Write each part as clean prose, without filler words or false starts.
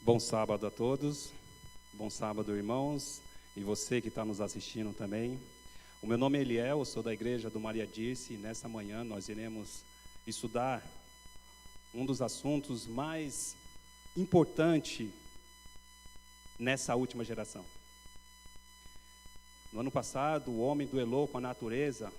Bom sábado a todos, bom sábado, irmãos, e você que está nos assistindo também. O meu nome é Eliel, eu sou da igreja do Maria Dirce, e nessa manhã nós iremos estudar um dos assuntos mais importantes nessa última geração. No ano passado, o homem duelou com a natureza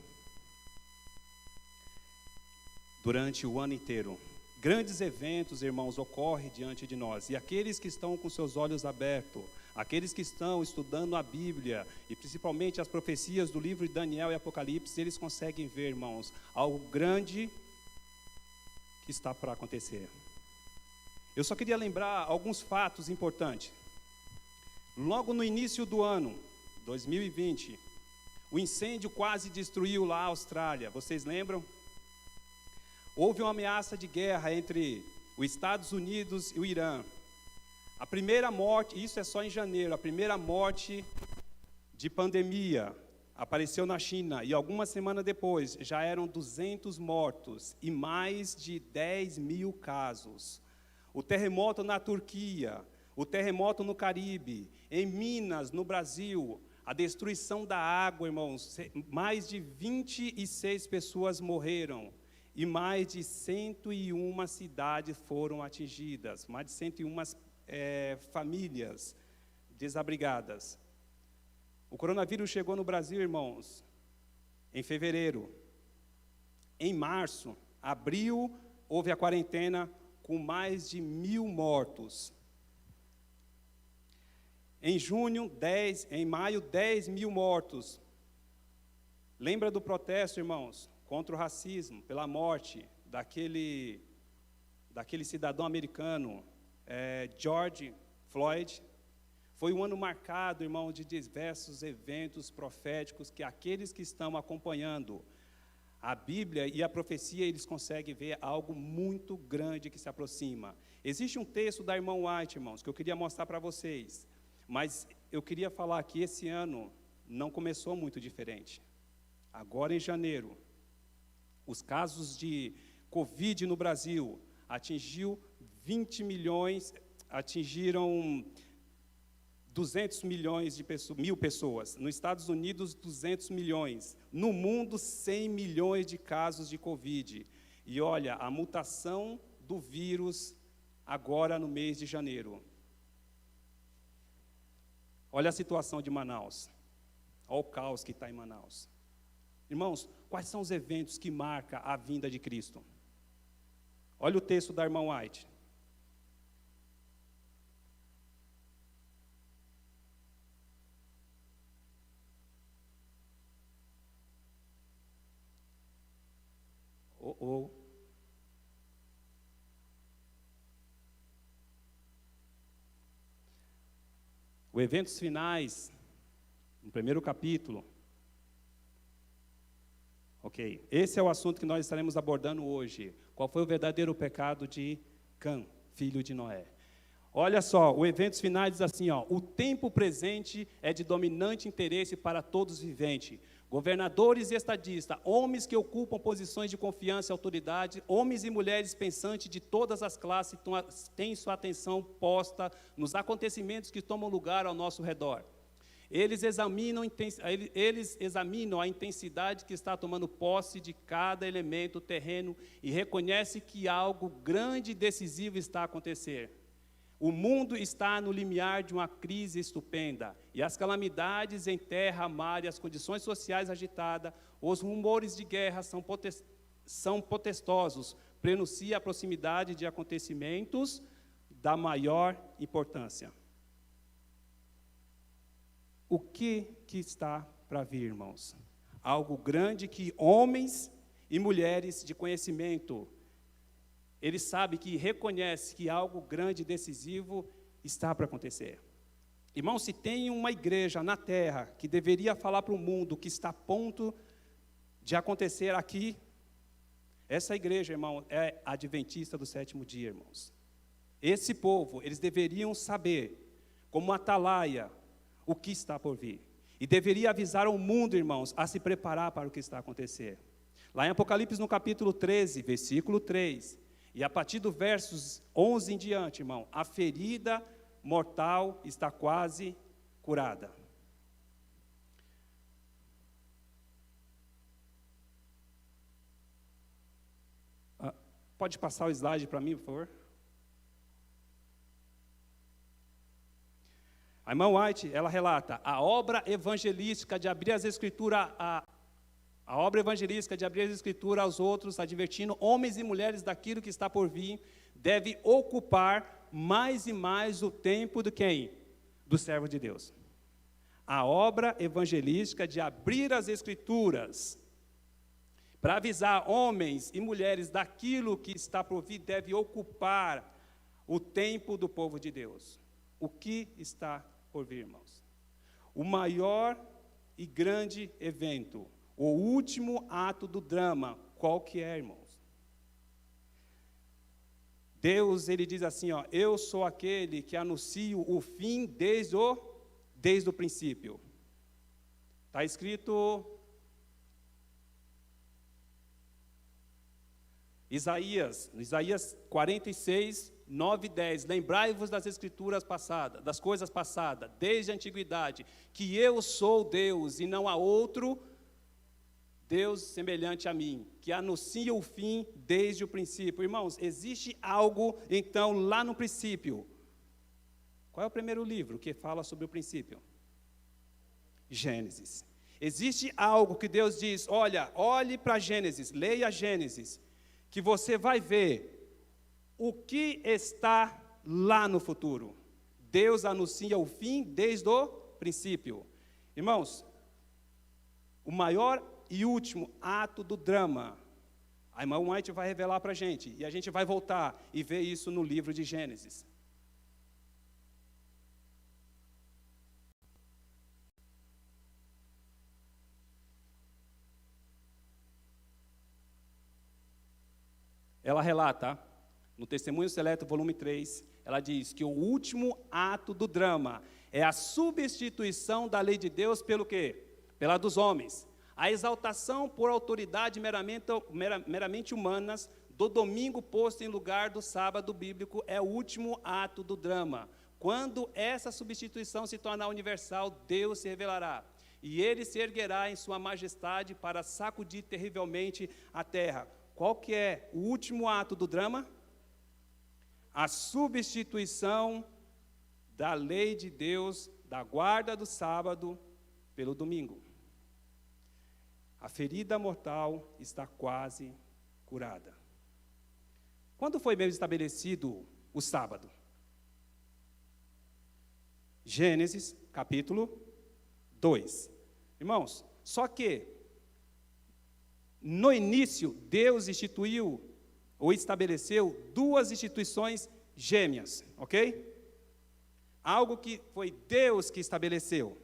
durante o ano inteiro. Grandes eventos, irmãos, ocorrem diante de nós. E aqueles que estão com seus olhos abertos, aqueles que estão estudando a Bíblia, e principalmente as profecias do livro de Daniel e Apocalipse, eles conseguem ver, irmãos, algo grande que está para acontecer. Eu só queria lembrar alguns fatos importantes. Logo no início do ano, 2020, o incêndio quase destruiu lá a Austrália. Vocês lembram? Houve uma ameaça de guerra entre os Estados Unidos e o Irã. A primeira morte, isso é só em janeiro, a primeira morte de pandemia apareceu na China, e algumas semanas depois já eram 200 mortos e mais de 10 mil casos. O terremoto na Turquia, o terremoto no Caribe, em Minas, no Brasil, a destruição da água, irmãos, mais de 26 pessoas morreram. E mais de 101 cidades foram atingidas, mais de 101 famílias desabrigadas. O coronavírus chegou no Brasil, irmãos, em fevereiro. Em março, abril, houve a quarentena com mais de 1.000 mortos. Em maio, 10 mil mortos. Lembra do protesto, irmãos? Contra o racismo, pela morte daquele cidadão americano, George Floyd. Foi um ano marcado, irmão, de diversos eventos proféticos que aqueles que estão acompanhando a Bíblia e a profecia, eles conseguem ver algo muito grande que se aproxima. Existe um texto da irmã White, irmãos, que eu queria mostrar para vocês, mas eu queria falar que esse ano não começou muito diferente. Agora em janeiro, os casos de Covid no Brasil atingiram 200 milhões de mil pessoas. Nos Estados Unidos, 200 milhões. No mundo, 100 milhões de casos de Covid. E olha, a mutação do vírus agora no mês de janeiro. Olha a situação de Manaus. Olha o caos que está em Manaus. Irmãos, quais são os eventos que marcam a vinda de Cristo? Olha o texto da irmã White. Os eventos finais, no primeiro capítulo. Ok, esse é o assunto que nós estaremos abordando hoje. Qual foi o verdadeiro pecado de Cã, filho de Noé? Olha só, o eventos finais diz assim, ó: o tempo presente é de dominante interesse para todos os viventes. Governadores e estadistas, homens que ocupam posições de confiança e autoridade, homens e mulheres pensantes de todas as classes têm sua atenção posta nos acontecimentos que tomam lugar ao nosso redor. Eles examinam a intensidade que está tomando posse de cada elemento terreno e reconhecem que algo grande e decisivo está a acontecer. O mundo está no limiar de uma crise estupenda, e as calamidades em terra, mar e as condições sociais agitadas, os rumores de guerra são protestosos, prenuncia a proximidade de acontecimentos da maior importância. O que está para vir, irmãos? Algo grande que homens e mulheres de conhecimento, eles sabem que reconhecem que algo grande e decisivo está para acontecer. Irmãos, se tem uma igreja na terra que deveria falar para o mundo que está a ponto de acontecer aqui, essa igreja, irmão, é adventista do sétimo dia, irmãos. Esse povo, eles deveriam saber, como atalaia, o que está por vir. E deveria avisar ao mundo, irmãos, a se preparar para o que está a acontecer. Lá em Apocalipse, no capítulo 13, versículo 3, e a partir do versos 11 em diante, irmão, a ferida mortal está quase curada. Pode passar o slide para mim, por favor? A irmã White, ela relata, a obra evangelística de abrir as escrituras, a obra evangelística de abrir as escrituras aos outros, advertindo homens e mulheres daquilo que está por vir, deve ocupar mais e mais o tempo de quem? Do servo de Deus. A obra evangelística de abrir as escrituras para avisar homens e mulheres daquilo que está por vir, deve ocupar o tempo do povo de Deus. O que está por vir, irmãos? O maior e grande evento, o último ato do drama, qual que é, irmãos? Deus, ele diz assim, ó, eu sou aquele que anuncio o fim desde o princípio. Está escrito Isaías 46, 9 e 10, lembrai-vos das escrituras passadas, das coisas passadas, desde a antiguidade, que eu sou Deus e não há outro Deus semelhante a mim, que anuncia o fim desde o princípio. Irmãos, existe algo, então, lá no princípio. Qual é o primeiro livro que fala sobre o princípio? Gênesis. Existe algo que Deus diz, olha, olhe para Gênesis, leia Gênesis, que você vai ver o que está lá no futuro. Deus anuncia o fim desde o princípio. Irmãos, o maior e último ato do drama, a irmã White vai revelar para a gente, e a gente vai voltar e ver isso no livro de Gênesis. Ela relata, no Testemunho Seleto, volume 3, ela diz que o último ato do drama é a substituição da lei de Deus pelo quê? Pela dos homens. A exaltação por autoridade meramente humanas do domingo posto em lugar do sábado bíblico é o último ato do drama. Quando essa substituição se tornar universal, Deus se revelará. E ele se erguerá em sua majestade para sacudir terrivelmente a terra. Qual que é o último ato do drama? A substituição da lei de Deus, da guarda do sábado, pelo domingo. A ferida mortal está quase curada. Quando foi mesmo estabelecido o sábado? Gênesis, capítulo 2. Irmãos, só que no início, Deus instituiu ou estabeleceu duas instituições gêmeas, ok? Algo que foi Deus que estabeleceu.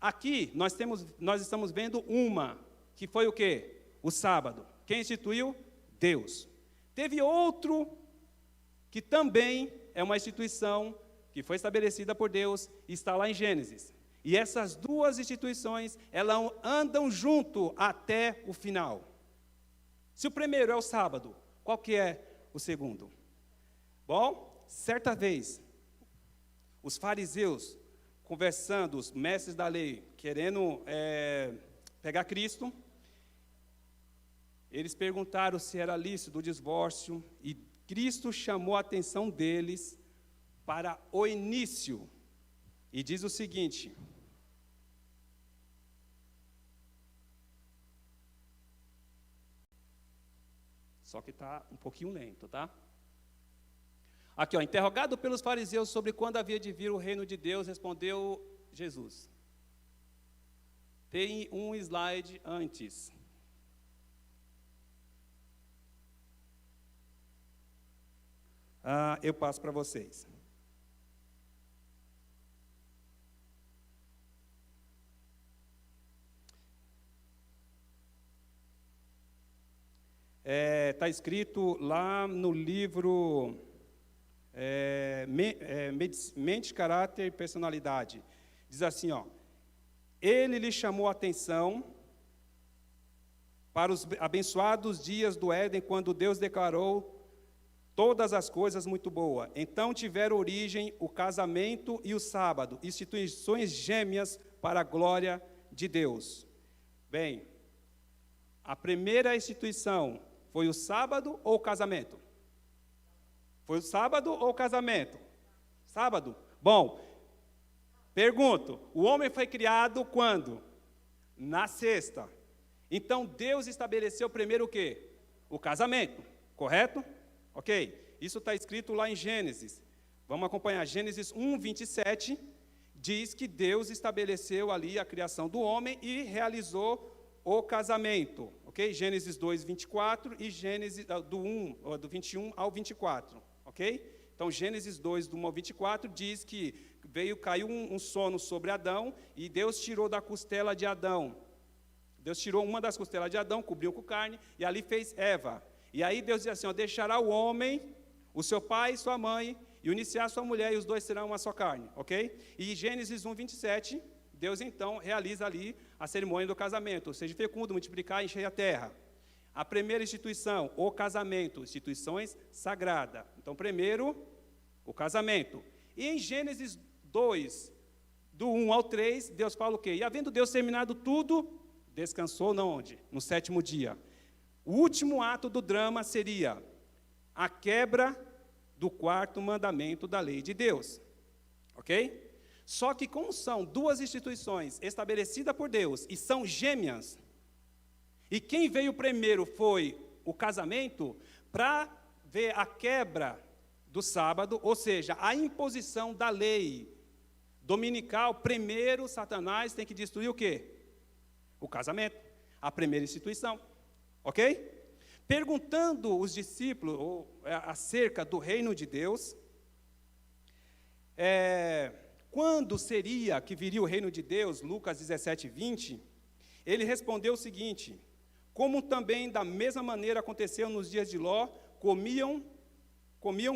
Aqui nós estamos vendo uma, que foi o quê? O sábado. Quem instituiu? Deus. Teve outro que também é uma instituição que foi estabelecida por Deus e está lá em Gênesis. E essas duas instituições, elas andam junto até o final. Se o primeiro é o sábado, qual que é o segundo? Bom, certa vez, os fariseus, conversando, os mestres da lei, querendo pegar Cristo, eles perguntaram se era lícito o divórcio, e Cristo chamou a atenção deles para o início, e diz o seguinte: só que está um pouquinho lento, tá? Aqui, ó, interrogado pelos fariseus sobre quando havia de vir o reino de Deus, respondeu Jesus. Tem um slide antes. Eu passo para vocês. Está escrito lá no livro Mente, Caráter e Personalidade. Diz assim, ó, ele lhe chamou a atenção para os abençoados dias do Éden, quando Deus declarou todas as coisas muito boas. Então tiveram origem o casamento e o sábado, instituições gêmeas para a glória de Deus. Bem, a primeira instituição foi o sábado ou o casamento? Foi o sábado ou o casamento? Sábado. Bom, pergunto, o homem foi criado quando? Na sexta. Então Deus estabeleceu primeiro o quê? O casamento, correto? Ok, isso está escrito lá em Gênesis. Vamos acompanhar, Gênesis 1, 27, diz que Deus estabeleceu ali a criação do homem e realizou o casamento, ok? Gênesis 2, 24 e Gênesis do 21 ao 24, ok? Então, Gênesis 2, do 1 ao 24, diz que caiu um sono sobre Adão e Deus tirou da costela de Adão. Deus tirou uma das costelas de Adão, cobriu com carne e ali fez Eva. E aí Deus diz assim, ó, deixará o homem, o seu pai e sua mãe, e unir-se-á sua mulher, e os dois serão uma só carne, ok? E Gênesis 1, 27, Deus então realiza ali a cerimônia do casamento, ou seja, fecundo, multiplicar e encher a terra. A primeira instituição, o casamento, instituições sagradas. Então, primeiro, o casamento. E em Gênesis 2, do 1 ao 3, Deus fala o quê? E havendo Deus terminado tudo, descansou onde? No sétimo dia. O último ato do drama seria a quebra do quarto mandamento da lei de Deus. Ok? Só que como são duas instituições estabelecidas por Deus e são gêmeas, e quem veio primeiro foi o casamento, para ver a quebra do sábado, ou seja, a imposição da lei dominical, primeiro Satanás tem que destruir o quê? O casamento, a primeira instituição. Ok? Perguntando os discípulos acerca do reino de Deus, quando seria que viria o reino de Deus, Lucas 17, 20, ele respondeu o seguinte, como também da mesma maneira aconteceu nos dias de Ló, comiam,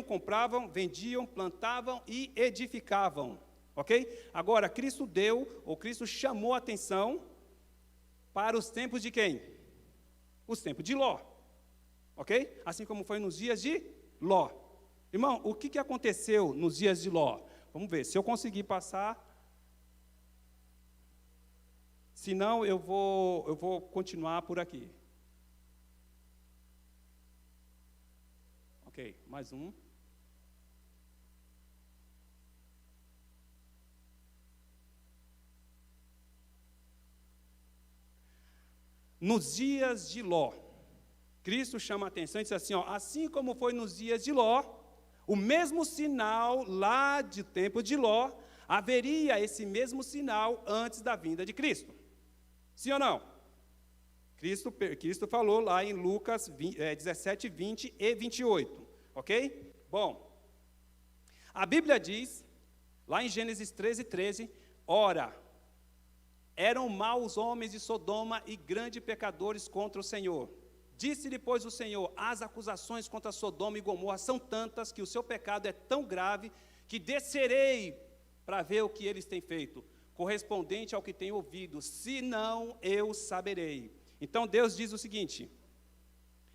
compravam, vendiam, plantavam e edificavam. Ok? Agora, Cristo chamou a atenção para os tempos de quem? Os tempos de Ló, ok? Assim como foi nos dias de Ló. Irmão, o que aconteceu nos dias de Ló? Vamos ver, se eu conseguir passar, senão eu vou continuar por aqui. Ok, mais um. Nos dias de Ló, Cristo chama a atenção e diz assim, ó, assim como foi nos dias de Ló, o mesmo sinal lá de tempo de Ló, haveria esse mesmo sinal antes da vinda de Cristo. Sim ou não? Cristo falou lá em Lucas 17, 20 e 28, ok? Bom, a Bíblia diz, lá em Gênesis 13, 13, ora, eram maus homens de Sodoma e grandes pecadores contra o Senhor. Disse-lhe, pois, o Senhor, as acusações contra Sodoma e Gomorra são tantas que o seu pecado é tão grave que descerei para ver o que eles têm feito, correspondente ao que tenho ouvido, senão eu saberei. Então Deus diz o seguinte,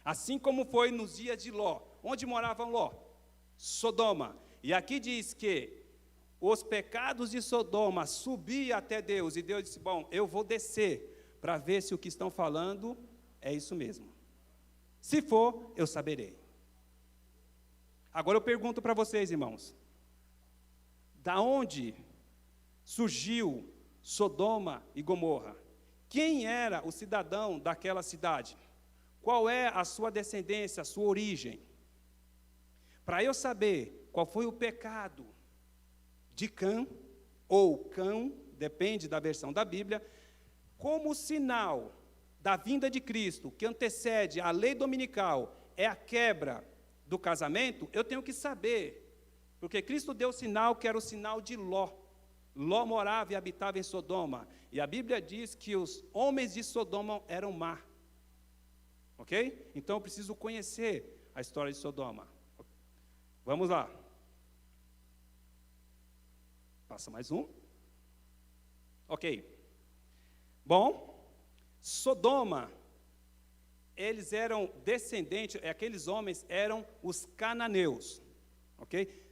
assim como foi nos dias de Ló, onde morava Ló? Sodoma. E aqui diz que os pecados de Sodoma subiam até Deus, e Deus disse, bom, eu vou descer para ver se o que estão falando é isso mesmo. Se for, eu saberei. Agora eu pergunto para vocês, irmãos, da onde surgiu Sodoma e Gomorra? Quem era o cidadão daquela cidade? Qual é a sua descendência, a sua origem? Para eu saber qual foi o pecado de Cã, ou Cão, depende da versão da Bíblia, como sinal da vinda de Cristo, que antecede a lei dominical, é a quebra do casamento, eu tenho que saber, porque Cristo deu o sinal que era o sinal de Ló. Ló morava e habitava em Sodoma, e a Bíblia diz que os homens de Sodoma eram má. Ok? Então eu preciso conhecer a história de Sodoma. Vamos lá. Passa mais um. Ok. Bom, Sodoma eles eram descendentes, aqueles homens eram os cananeus, ok?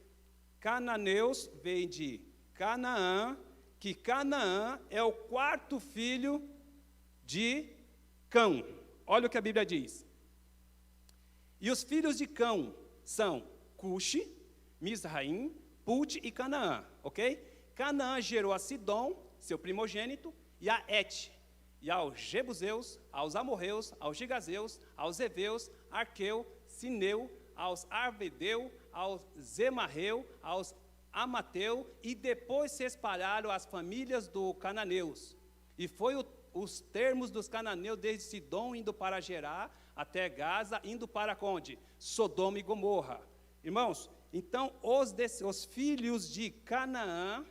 Cananeus vem de Canaã, que Canaã é o quarto filho de Cão. Olha o que a Bíblia diz. E os filhos de Cão são Cuxi, Misraim, Put e Canaã, ok? Canaã gerou a Sidom, seu primogênito, e a Et, e aos Jebuseus, aos Amorreus, aos Gigazeus, aos Eveus, Arqueu, Sineu, aos Arvedeu, aos Zemarreu, aos Amateu, e depois se espalharam as famílias dos cananeus. E foi os termos dos cananeus desde Sidom, indo para Gerá, até Gaza, indo para onde? Sodoma e Gomorra. Irmãos, então os filhos de Canaã,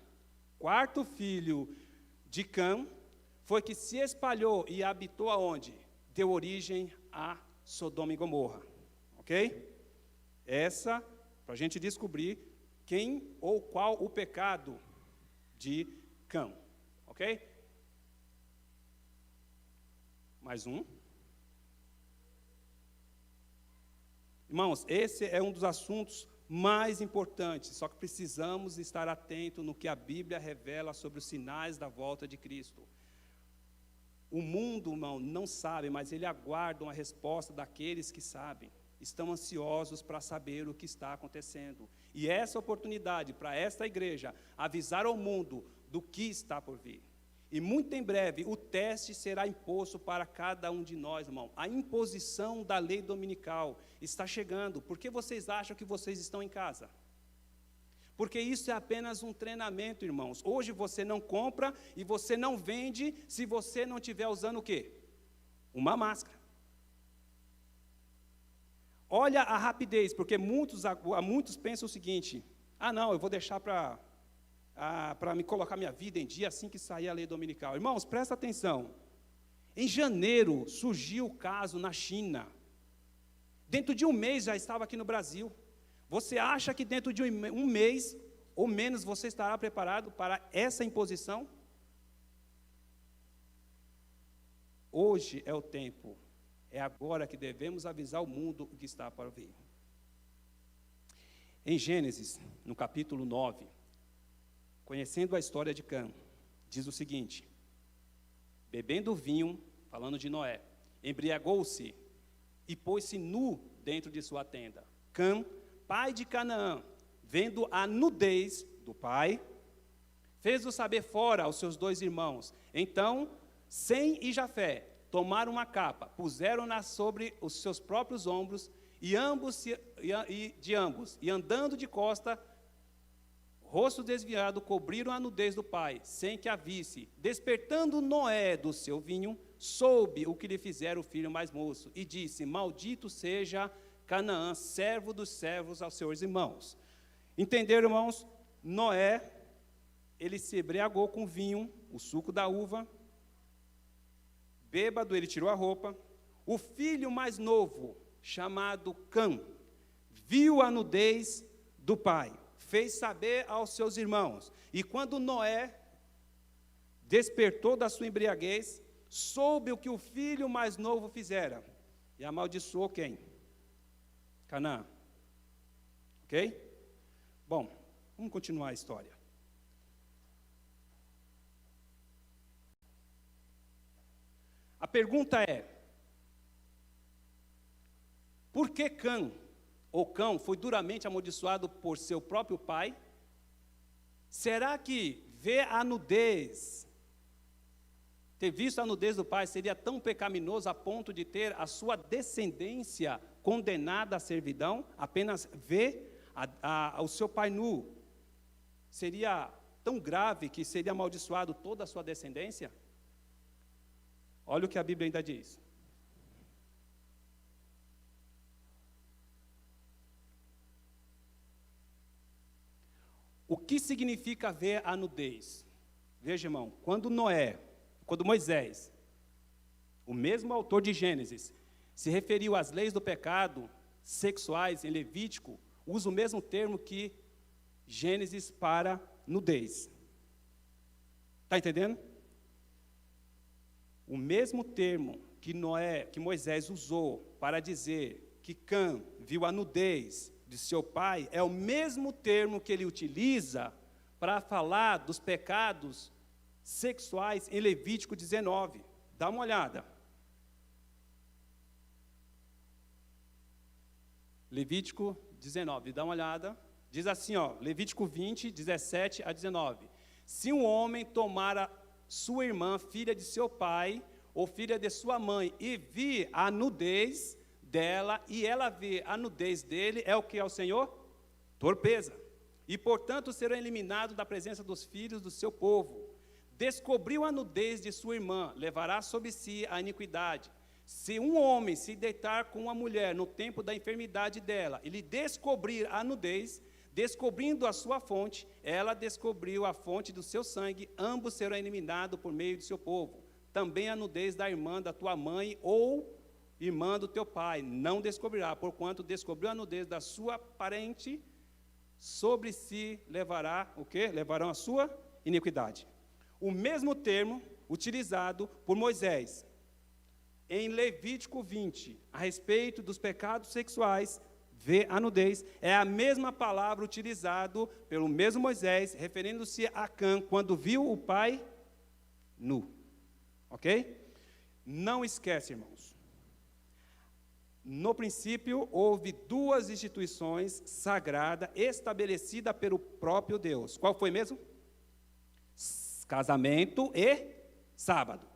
quarto filho de Cã, foi que se espalhou e habitou aonde? Deu origem a Sodoma e Gomorra, ok? Essa, para a gente descobrir quem ou qual o pecado de Cã, ok? Mais um. Irmãos, esse é um dos assuntos mais importantes, só que precisamos estar atentos no que a Bíblia revela sobre os sinais da volta de Cristo. O mundo, irmão, não sabe, mas ele aguarda uma resposta daqueles que sabem. Estão ansiosos para saber o que está acontecendo. E essa oportunidade para esta igreja avisar ao mundo do que está por vir. E muito em breve o teste será imposto para cada um de nós, irmão. A imposição da lei dominical está chegando. Por que vocês acham que vocês estão em casa? Porque isso é apenas um treinamento, irmãos. Hoje você não compra e você não vende se você não estiver usando o quê? Uma máscara. Olha a rapidez, porque muitos pensam o seguinte: ah não, eu vou deixar para me colocar minha vida em dia assim que sair a lei dominical. Irmãos, presta atenção. Em janeiro surgiu o caso na China. Dentro de um mês já estava aqui no Brasil. Você acha que dentro de um mês ou menos você estará preparado para essa imposição? Hoje é o tempo, é agora que devemos avisar o mundo o que está para vir. Em Gênesis, no capítulo 9, conhecendo a história de Cã, diz o seguinte: bebendo vinho, falando de Noé, embriagou-se e pôs-se nu dentro de sua tenda. Cã, pai de Canaã, vendo a nudez do pai, fez-o saber fora aos seus dois irmãos. Então, Sem e Jafé tomaram uma capa, puseram-na sobre os seus próprios ombros, e andando de costa, rosto desviado, cobriram a nudez do pai, sem que a visse. Despertando Noé do seu vinho, soube o que lhe fizera o filho mais moço, e disse: maldito seja Canaã, servo dos servos aos seus irmãos. Entenderam, irmãos? Noé, ele se embriagou com vinho, o suco da uva, bêbado, ele tirou a roupa. O filho mais novo, chamado Cã, viu a nudez do pai, fez saber aos seus irmãos. E quando Noé despertou da sua embriaguez, soube o que o filho mais novo fizera, e amaldiçoou quem? Canaã. Ok? Bom, vamos continuar a história. A pergunta é: por que Cã, ou Cão, foi duramente amaldiçoado por seu próprio pai? Será que ver a nudez, ter visto a nudez do pai, seria tão pecaminoso a ponto de ter a sua descendência condenada à servidão? Apenas ver o seu pai nu seria tão grave que seria amaldiçoado toda a sua descendência? Olha o que a Bíblia ainda diz. O que significa ver a nudez? Veja, irmão, quando Moisés, o mesmo autor de Gênesis, se referiu às leis do pecado sexuais em Levítico, usa o mesmo termo que Gênesis para nudez. Está entendendo? O mesmo termo que Moisés usou para dizer que Cã viu a nudez de seu pai é o mesmo termo que ele utiliza para falar dos pecados sexuais em Levítico 19. Dá uma olhada. Levítico 19, dá uma olhada. Diz assim, Levítico 20, 17 a 19. Se um homem tomar a sua irmã, filha de seu pai, ou filha de sua mãe, e vir a nudez dela, e ela vir a nudez dele, é o que ao Senhor? Torpeza. E, portanto, será eliminado da presença dos filhos do seu povo. Descobriu a nudez de sua irmã, levará sobre si a iniquidade. Se um homem se deitar com uma mulher no tempo da enfermidade dela, e lhe descobrir a nudez, descobrindo a sua fonte, ela descobriu a fonte do seu sangue, ambos serão eliminados por meio de seu povo. Também a nudez da irmã da tua mãe ou irmã do teu pai não descobrirá, porquanto descobriu a nudez da sua parente, sobre si levará o quê? Levarão a sua iniquidade. O mesmo termo utilizado por Moisés em Levítico 20, a respeito dos pecados sexuais, vê a nudez, é a mesma palavra utilizada pelo mesmo Moisés, referindo-se a Cã, quando viu o pai nu. Ok? Não esquece, irmãos. No princípio, houve duas instituições sagradas estabelecidas pelo próprio Deus. Qual foi mesmo? Casamento e sábado.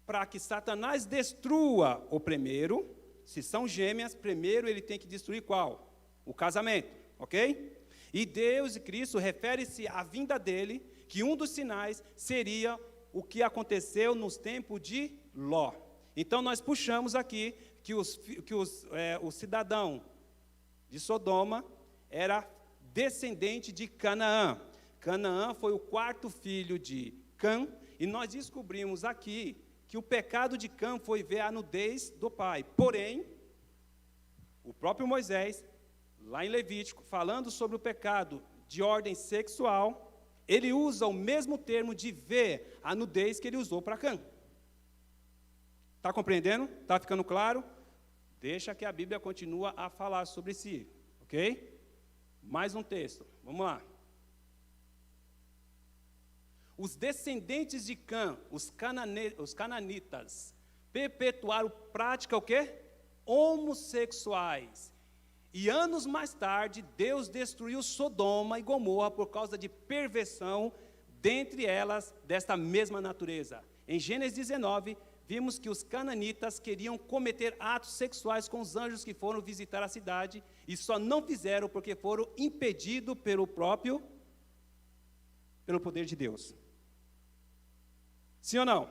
Para que Satanás destrua o primeiro, se são gêmeas, primeiro ele tem que destruir qual? O casamento, ok? E Deus e Cristo refere-se à vinda dele, que um dos sinais seria o que aconteceu nos tempos de Ló. Então nós puxamos aqui que o cidadão de Sodoma era descendente de Canaã. Canaã foi o quarto filho de Cã, e nós descobrimos aqui que o pecado de Cã foi ver a nudez do pai. Porém, o próprio Moisés, lá em Levítico, falando sobre o pecado de ordem sexual, ele usa o mesmo termo de ver a nudez que ele usou para Cã. Está compreendendo? Está ficando claro? Deixa que a Bíblia continua a falar sobre si, ok? Mais um texto, vamos lá. Os descendentes de Cã, os cananitas, perpetuaram prática o quê? Homossexuais. E anos mais tarde, Deus destruiu Sodoma e Gomorra por causa de perversão dentre elas desta mesma natureza. Em Gênesis 19, vimos que os cananitas queriam cometer atos sexuais com os anjos que foram visitar a cidade e só não fizeram porque foram impedidos pelo poder de Deus. Sim ou não?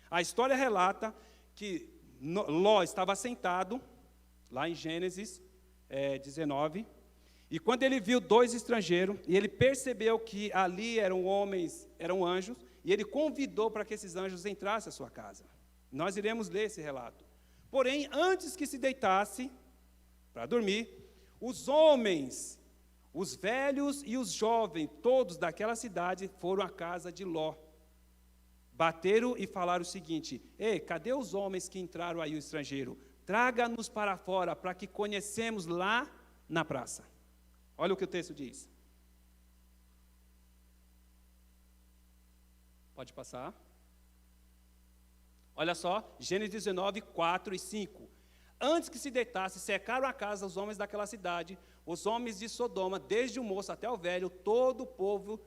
A história relata que Ló estava sentado, lá em Gênesis 19, e quando ele viu dois estrangeiros, e ele percebeu que ali eram homens, eram anjos, e ele convidou para que esses anjos entrassem à sua casa. Nós iremos ler esse relato. Porém, antes que se deitasse para dormir, os homens, os velhos e os jovens, todos daquela cidade, foram à casa de Ló. Bateram e falaram o seguinte: ei, cadê os homens que entraram aí, o estrangeiro? Traga-nos para fora, para que conhecemos lá na praça. Olha o que o texto diz. Pode passar. Olha só, Gênesis 19, 4 e 5. Antes que se deitasse, cercaram a casa os homens daquela cidade, os homens de Sodoma, desde o moço até o velho, todo o povo,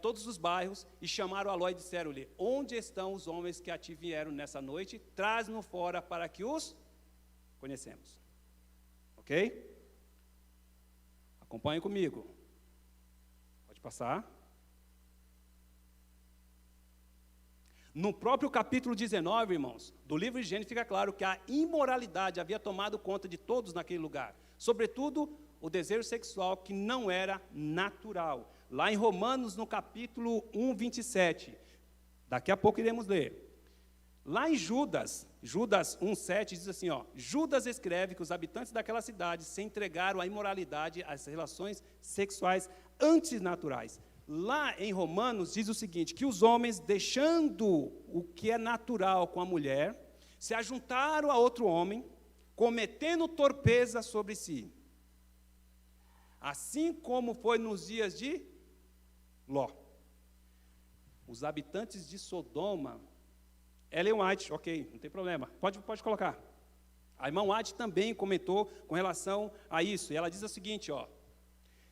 todos os bairros, e chamaram a Ló e disseram-lhe: onde estão os homens que a ti vieram nessa noite? Traz-nos fora para que os conhecemos. Ok? Acompanhe comigo. Pode passar. No próprio capítulo 19, irmãos, do livro de Gênesis, fica claro que a imoralidade havia tomado conta de todos naquele lugar. Sobretudo, o desejo sexual que não era natural. Lá em Romanos, no capítulo 1, 27. Daqui a pouco iremos ler. Lá em Judas 1, 7, diz assim, Judas escreve que os habitantes daquela cidade se entregaram à imoralidade, às relações sexuais antinaturais. lá em Romanos diz o seguinte, que os homens, deixando o que é natural com a mulher, se ajuntaram a outro homem, cometendo torpeza sobre si. Assim como foi nos dias de Ló. Os habitantes de Sodoma, Ellen White, ok, não tem problema, pode colocar. A irmã White também comentou com relação a isso, e ela diz o seguinte, ó,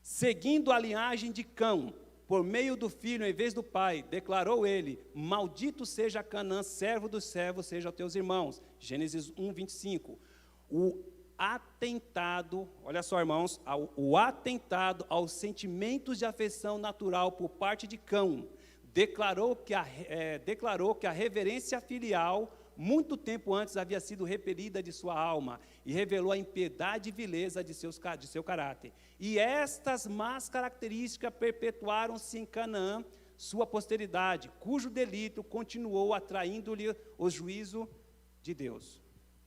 seguindo a linhagem de Cão, por meio do filho em vez do pai, declarou ele, maldito seja Canaã, servo dos servos, seja teus irmãos. Gênesis 1, 25. O atentado, olha só, irmãos, o atentado aos sentimentos de afeição natural por parte de Cão, declarou que a reverência filial, muito tempo antes, havia sido repelida de sua alma, e revelou a impiedade e vileza de seu caráter. E estas más características perpetuaram-se em Canaã, sua posteridade, cujo delito continuou atraindo-lhe o juízo de Deus.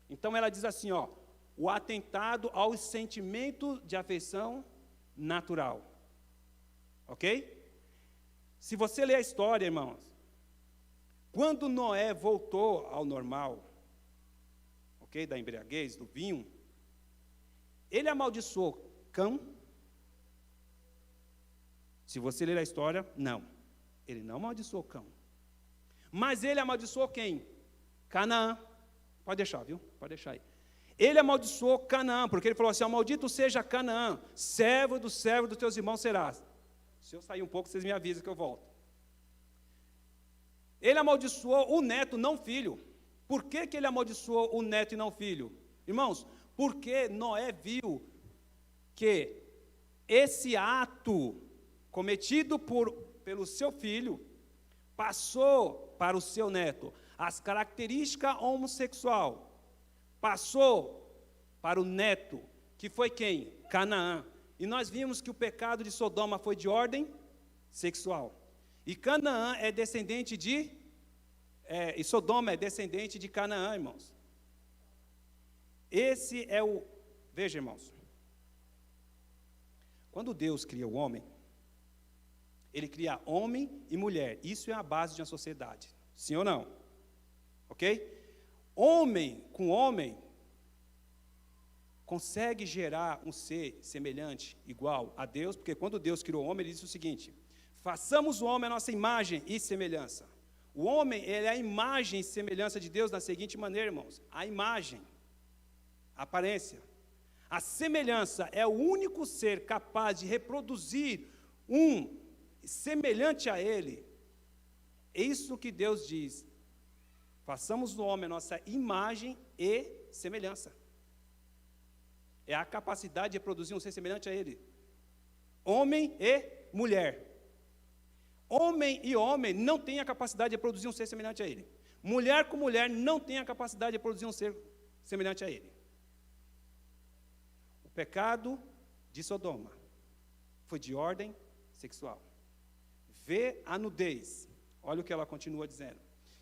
Então ela diz assim, ó, o atentado ao sentimento de afeição natural. Ok? Se você ler a história, irmãos, quando Noé voltou ao normal, ok, da embriaguez, do vinho, ele amaldiçoou Cão. Se você ler a história, não. Ele não amaldiçoou Cão. Mas ele amaldiçoou quem? Canaã. Pode deixar, viu? Pode deixar aí. Ele amaldiçoou Canaã, porque ele falou assim, maldito seja Canaã, servo dos teus irmãos serás. Se eu sair um pouco, vocês me avisam que eu volto. Ele amaldiçoou o neto, não filho. Por que ele amaldiçoou o neto e não filho? Irmãos, porque Noé viu que esse ato cometido pelo seu filho passou para o seu neto as características homossexual, passou para o neto, que foi quem? Canaã. E nós vimos que o pecado de Sodoma foi de ordem sexual. E Canaã é descendente e Sodoma é descendente de Canaã, irmãos. Esse é o... Veja, irmãos. Quando Deus cria o homem, Ele cria homem e mulher. Isso é a base de uma sociedade. Sim ou não? Ok? Homem com homem consegue gerar um ser semelhante, igual a Deus, porque quando Deus criou o homem, Ele disse o seguinte, façamos o homem a nossa imagem e semelhança. O homem, ele é a imagem e semelhança de Deus da seguinte maneira, irmãos, a imagem, a aparência. A semelhança é o único ser capaz de reproduzir um semelhante a ele. É isso que Deus diz, façamos do homem a nossa imagem e semelhança. É a capacidade de reproduzir um ser semelhante a ele. Homem e mulher. Homem e homem não têm a capacidade de produzir um ser semelhante a ele. Mulher com mulher não tem a capacidade de produzir um ser semelhante a ele. O pecado de Sodoma foi de ordem sexual. Vê a nudez. Olha o que ela continua dizendo.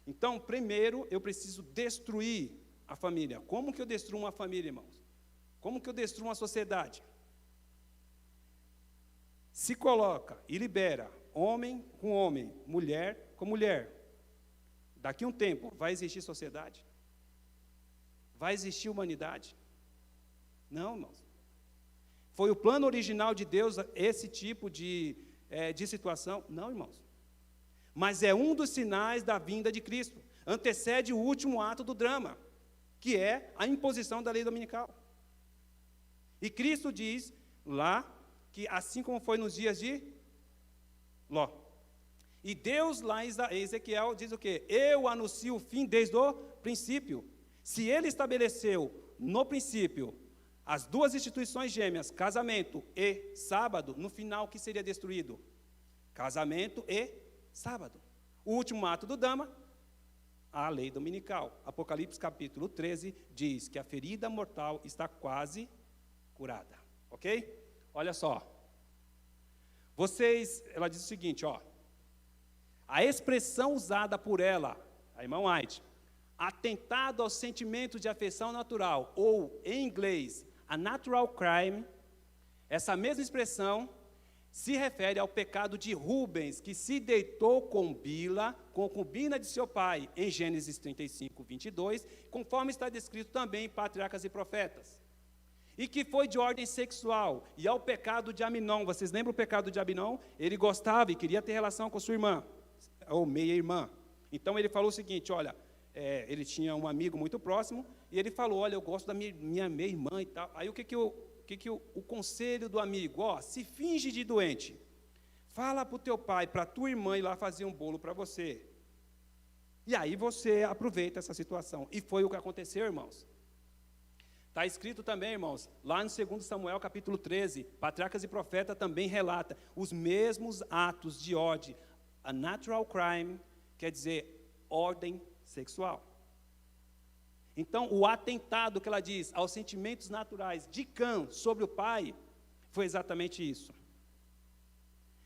Então, primeiro, eu preciso destruir a família. Como que eu destruo uma família, irmãos? Como que eu destruo uma sociedade? Se coloca e libera homem com homem, mulher com mulher. Daqui a um tempo, vai existir sociedade? Vai existir humanidade? Não, irmãos. Foi o plano original de Deus esse tipo de situação? Não, irmãos. Mas é um dos sinais da vinda de Cristo. Antecede o último ato do drama, que é a imposição da lei dominical. E Cristo diz lá que assim como foi nos dias de Ló. E Deus lá em Ezequiel diz o quê? Eu anuncio o fim desde o princípio. Se Ele estabeleceu no princípio as duas instituições gêmeas, casamento e sábado, no final o que seria destruído? Casamento e sábado. O último ato do drama, a lei dominical. Apocalipse capítulo 13 diz que a ferida mortal está quase curada. Ok? Olha só. Ela diz o seguinte, ó. A expressão usada por ela, a irmã White, atentado aos sentimentos de afeição natural, ou, em inglês, a natural crime, essa mesma expressão se refere ao pecado de Rubens, que se deitou com Bila, concubina de seu pai, em Gênesis 35, 22, conforme está descrito também em Patriarcas e Profetas. E que foi de ordem sexual, e ao pecado de Aminon. Vocês lembram o pecado de Aminon? Ele gostava e queria ter relação com sua irmã, ou meia-irmã. Então ele falou o seguinte, olha, ele tinha um amigo muito próximo, e ele falou, olha, eu gosto da minha meia-irmã e tal. Aí o o conselho do amigo? Ó, se finge de doente, fala para o teu pai, para a tua irmã ir lá fazer um bolo para você. E aí você aproveita essa situação. E foi o que aconteceu, irmãos. Está escrito também, irmãos, lá no 2 Samuel, capítulo 13, Patriarcas e Profeta também relata os mesmos atos de ordem. A natural crime quer dizer ordem sexual. Então, o atentado que ela diz aos sentimentos naturais de Cã sobre o pai, foi exatamente isso.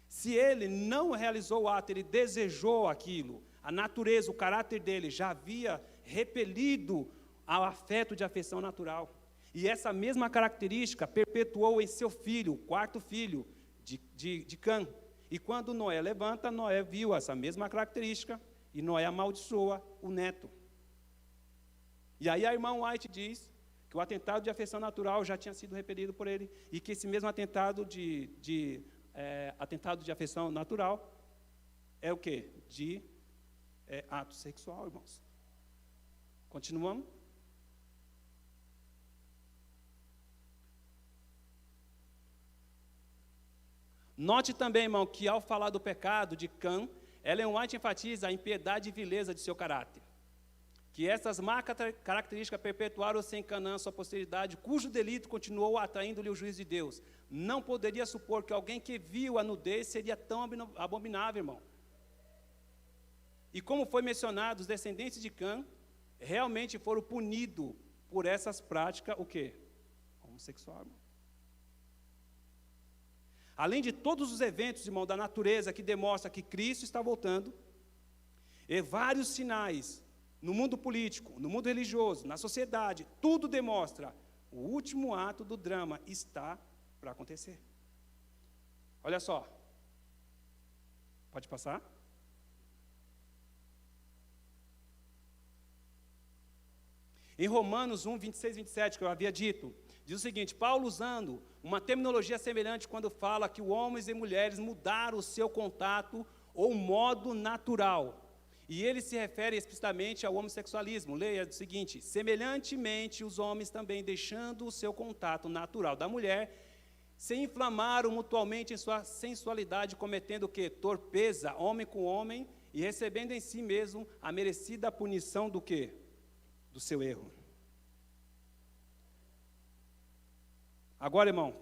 Se ele não realizou o ato, ele desejou aquilo, a natureza, o caráter dele já havia repelido ao afeto de afeição natural. E essa mesma característica perpetuou em seu filho, o quarto filho de Cã. E quando Noé levanta, Noé viu essa mesma característica e Noé amaldiçoa o neto. E aí a irmã White diz que o atentado de afeição natural já tinha sido repelido por ele e que esse mesmo atentado atentado de afeição natural é o quê? Ato sexual, irmãos. Continuamos? Note também, irmão, que ao falar do pecado de Cã, Ellen White enfatiza a impiedade e vileza de seu caráter. Que essas más características perpetuaram-se em Canaã, sua posteridade, cujo delito continuou atraindo-lhe o juízo de Deus. Não poderia supor que alguém que viu a nudez seria tão abominável, irmão. E como foi mencionado, os descendentes de Cã realmente foram punidos por essas práticas, o quê? Homossexual, irmão. Além de todos os eventos, irmão, da natureza que demonstra que Cristo está voltando, e vários sinais no mundo político, no mundo religioso, na sociedade, tudo demonstra o último ato do drama está para acontecer. Olha só. Pode passar? Em Romanos 1, 26 e 27, que eu havia dito, diz o seguinte, Paulo usando uma terminologia semelhante quando fala que homens e mulheres mudaram o seu contato ou modo natural. E ele se refere explicitamente ao homossexualismo. Leia o seguinte, semelhantemente os homens também deixando o seu contato natural da mulher, se inflamaram mutuamente em sua sensualidade, cometendo o quê? Torpeza, homem com homem, e recebendo em si mesmo a merecida punição do quê? Do seu erro. Agora, irmão,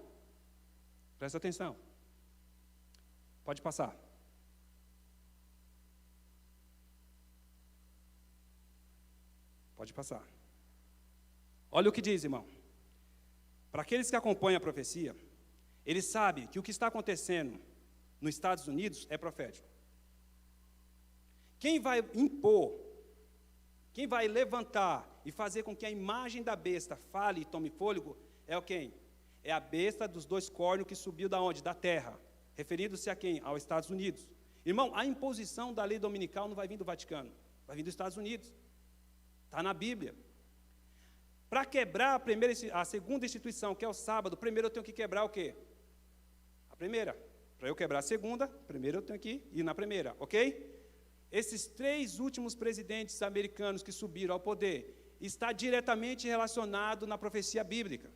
presta atenção. Pode passar. Pode passar. Olha o que diz, irmão. Para aqueles que acompanham a profecia, eles sabem que o que está acontecendo nos Estados Unidos é profético. Quem vai impor, quem vai levantar e fazer com que a imagem da besta fale e tome fôlego, é o quem? É a besta dos dois cornos que subiu da onde? Da terra. Referindo-se a quem? Aos Estados Unidos. Irmão, a imposição da lei dominical não vai vir do Vaticano, vai vir dos Estados Unidos. Está na Bíblia. Para quebrar a segunda instituição, que é o sábado, primeiro eu tenho que quebrar o quê? A primeira. Para eu quebrar a segunda, primeiro eu tenho que ir na primeira, ok? Esses 3 últimos presidentes americanos que subiram ao poder, está diretamente relacionado na profecia bíblica.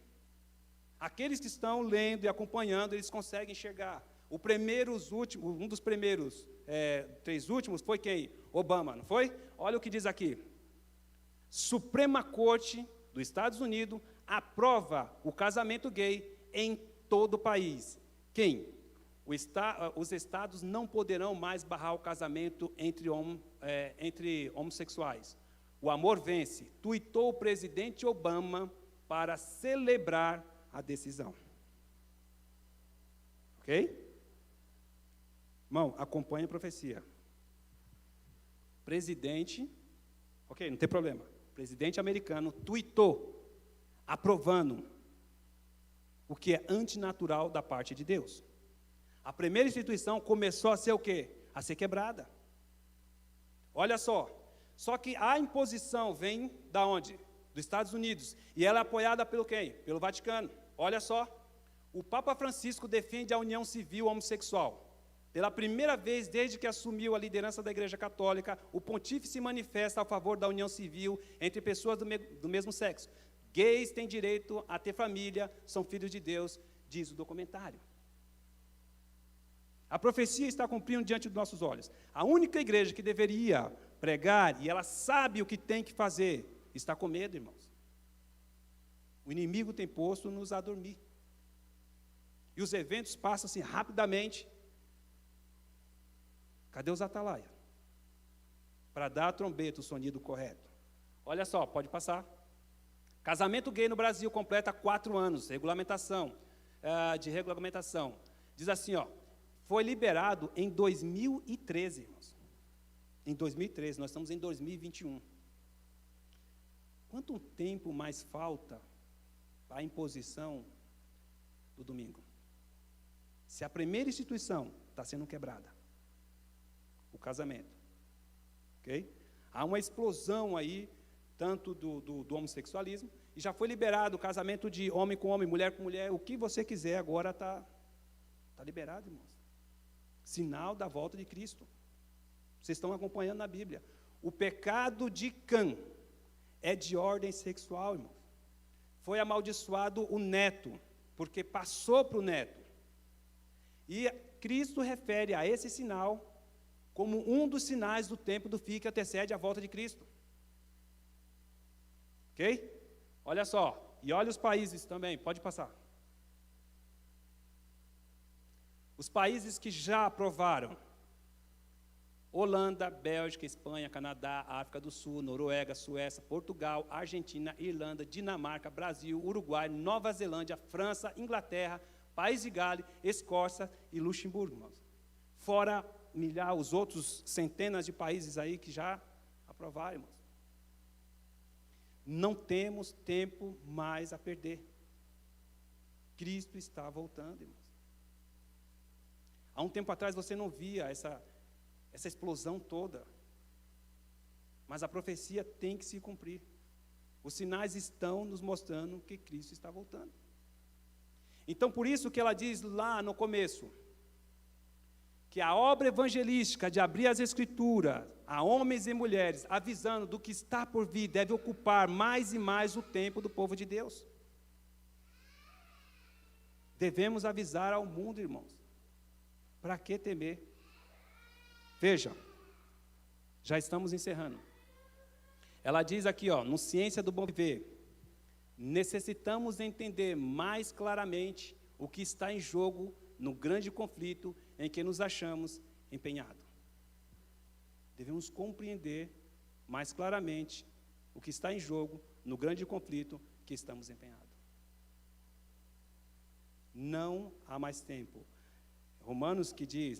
Aqueles que estão lendo e acompanhando, eles conseguem enxergar. Um dos primeiros 3 últimos foi quem? Obama, não foi? Olha o que diz aqui. Suprema Corte dos Estados Unidos aprova o casamento gay em todo o país. Quem? Os estados não poderão mais barrar o casamento entre homossexuais. O amor vence. Tuitou o presidente Obama para celebrar a decisão. Ok? Irmão, acompanhe a profecia. Presidente, ok, não tem problema. Presidente americano tuitou, aprovando o que é antinatural da parte de Deus. A primeira instituição começou a ser o quê? A ser quebrada. Olha só que a imposição vem da onde? Dos Estados Unidos. E ela é apoiada pelo quem? Pelo Vaticano. Olha só, o Papa Francisco defende a união civil homossexual. Pela primeira vez desde que assumiu a liderança da Igreja Católica, o pontífice manifesta a favor da união civil entre pessoas do mesmo sexo. Gays têm direito a ter família, são filhos de Deus, diz o documentário. A profecia está cumprindo diante dos nossos olhos. A única igreja que deveria pregar, e ela sabe o que tem que fazer, está com medo, irmãos. O inimigo tem posto-nos a dormir. E os eventos passam assim rapidamente. Cadê os atalaia? Para dar a trombeta, o sonido correto. Olha só, pode passar. Casamento gay no Brasil completa 4 anos, de regulamentação. Diz assim, foi liberado em 2013, irmãos. Em 2013, nós estamos em 2021. Quanto tempo mais falta para a imposição do domingo? Se a primeira instituição está sendo quebrada, o casamento, ok? Há uma explosão aí, tanto do homossexualismo, e já foi liberado o casamento de homem com homem, mulher com mulher, o que você quiser agora está liberado, irmãos. Sinal da volta de Cristo. Vocês estão acompanhando na Bíblia. O pecado de Cã é de ordem sexual, irmãos. Foi amaldiçoado o neto, porque passou para o neto. E Cristo refere a esse sinal como um dos sinais do tempo do fim que antecede a volta de Cristo. Ok? Olha só, e olha os países também, pode passar. Os países que já aprovaram: Holanda, Bélgica, Espanha, Canadá, África do Sul, Noruega, Suécia, Portugal, Argentina, Irlanda, Dinamarca, Brasil, Uruguai, Nova Zelândia, França, Inglaterra, País de Gales, Escócia e Luxemburgo, irmãos. Fora os outros centenas de países aí que já aprovaram, irmãos. Não temos tempo mais a perder. Cristo está voltando, irmãos. Há um tempo atrás você não via essa explosão toda. Mas a profecia tem que se cumprir. Os sinais estão nos mostrando que Cristo está voltando. Então, por isso que ela diz lá no começo, que a obra evangelística de abrir as Escrituras a homens e mulheres, avisando do que está por vir, deve ocupar mais e mais o tempo do povo de Deus. Devemos avisar ao mundo, irmãos. Para que temer? Veja, já estamos encerrando. Ela diz aqui, no Ciência do Bom Viver, necessitamos entender mais claramente o que está em jogo no grande conflito em que nos achamos empenhados. Devemos compreender mais claramente o que está em jogo no grande conflito que estamos empenhados. Não há mais tempo. Romanos que diz,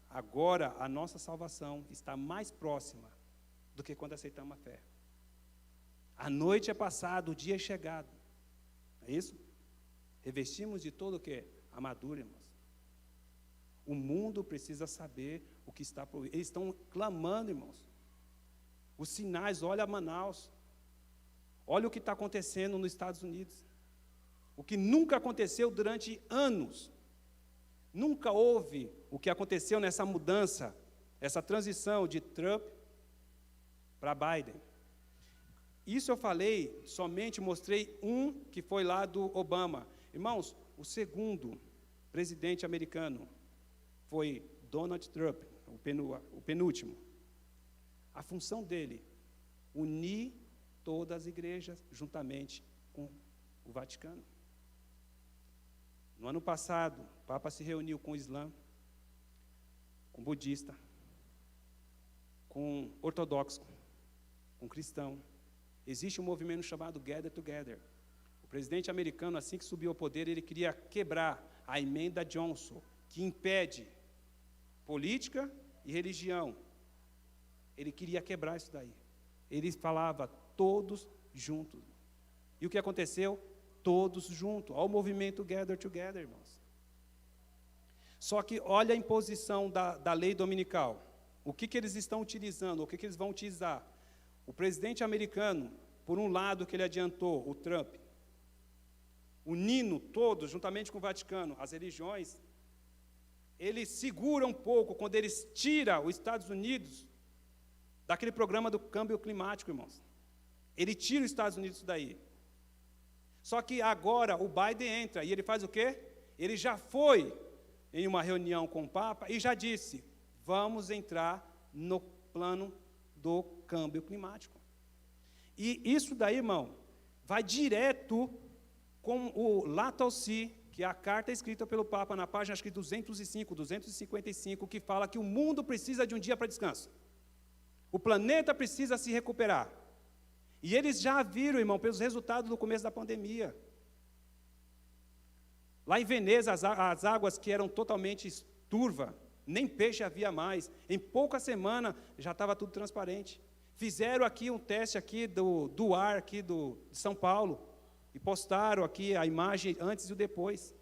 agora a nossa salvação está mais próxima do que quando aceitamos a fé. A noite é passada, o dia é chegado. É isso? Revestimos de todo o quê? Armadura, irmãos. O mundo precisa saber o que está por vir. Eles estão clamando, irmãos. Os sinais, olha Manaus. Olha o que está acontecendo nos Estados Unidos. O que nunca aconteceu durante anos. Nunca houve o que aconteceu nessa mudança, essa transição de Trump para Biden. Isso eu falei, somente mostrei um que foi lá do Obama. Irmãos, o segundo presidente americano foi Donald Trump, o penúltimo. A função dele, unir todas as igrejas juntamente com o Vaticano. No ano passado, o Papa se reuniu com o Islã, com o budista, com o ortodoxo, com o cristão. Existe um movimento chamado Gather Together. O presidente americano, assim que subiu ao poder, ele queria quebrar a emenda Johnson, que impede política e religião. Ele queria quebrar isso daí. Ele falava todos juntos. E o que aconteceu? Todos juntos. Olha o movimento Gather Together, irmãos. Só que olha a imposição da lei dominical. O que eles estão utilizando, o que eles vão utilizar? O presidente americano, por um lado que ele adiantou, o Trump, unindo todos, juntamente com o Vaticano, as religiões, ele segura um pouco quando eles tiram os Estados Unidos daquele programa do câmbio climático, irmãos. Ele tira os Estados Unidos daí. Só que agora o Biden entra e ele faz o quê? Ele já foi em uma reunião com o Papa e já disse, vamos entrar no plano do câmbio climático. E isso daí, irmão, vai direto com o Laudato Si, que é a carta escrita pelo Papa na página, acho que 205, 255, que fala que o mundo precisa de um dia para descanso. O planeta precisa se recuperar. E eles já viram, irmão, pelos resultados do começo da pandemia. Lá em Veneza, as águas que eram totalmente turva, nem peixe havia mais. Em pouca semana já estava tudo transparente. Fizeram aqui um teste aqui do ar aqui de São Paulo e postaram aqui a imagem antes e o depois.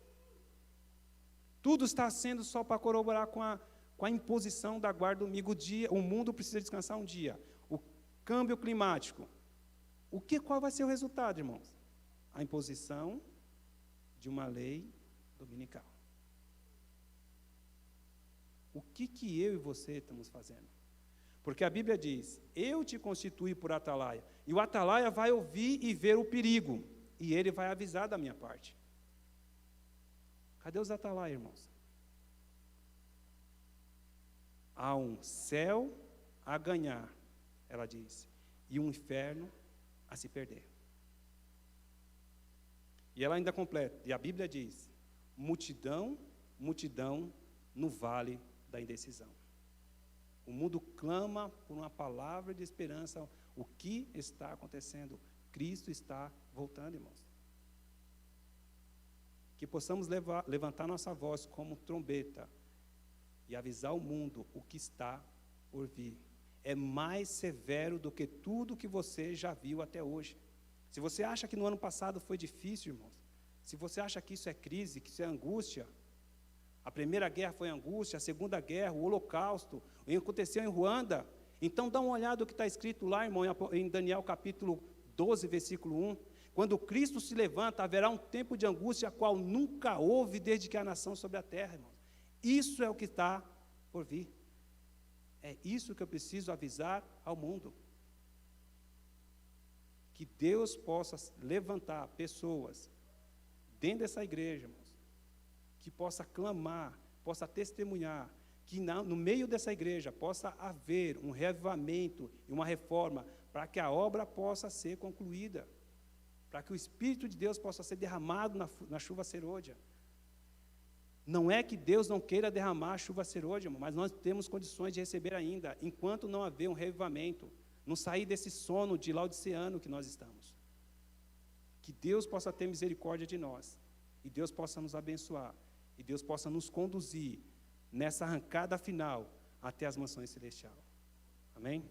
Tudo está sendo só para corroborar com a imposição da guarda domingo. O mundo precisa descansar um dia. O câmbio climático. Qual vai ser o resultado, irmãos? A imposição de uma lei dominical. O que eu e você estamos fazendo? Porque a Bíblia diz, eu te constituí por atalaia, e o atalaia vai ouvir e ver o perigo, e ele vai avisar da minha parte. Cadê os atalaias, irmãos? Há um céu a ganhar, ela diz, e um inferno a se perder. E ela ainda completa, e a Bíblia diz, multidão, multidão no vale da indecisão. O mundo clama por uma palavra de esperança. O que está acontecendo? Cristo está voltando, irmãos. Que possamos levantar nossa voz como trombeta e avisar o mundo o que está por vir. É mais severo do que tudo que você já viu até hoje. Se você acha que no ano passado foi difícil, irmãos, se você acha que isso é crise, que isso é angústia, a primeira guerra foi angústia, a segunda guerra, o holocausto, o que aconteceu em Ruanda, então dá uma olhada no que está escrito lá, irmão, em Daniel capítulo 12, versículo 1, quando Cristo se levanta, haverá um tempo de angústia, a qual nunca houve desde que há nação sobre a terra, irmãos. Isso é o que está por vir. É isso que eu preciso avisar ao mundo. Que Deus possa levantar pessoas dentro dessa igreja, irmãos, que possa clamar, possa testemunhar, que no meio dessa igreja possa haver um reavivamento e uma reforma, para que a obra possa ser concluída, para que o Espírito de Deus possa ser derramado na chuva serôdia. Não é que Deus não queira derramar a chuva serôdia, mas nós temos condições de receber ainda, enquanto não haver um revivamento, não sair desse sono de laodiceano que nós estamos. Que Deus possa ter misericórdia de nós, e Deus possa nos abençoar, e Deus possa nos conduzir nessa arrancada final até as mansões celestiais. Amém?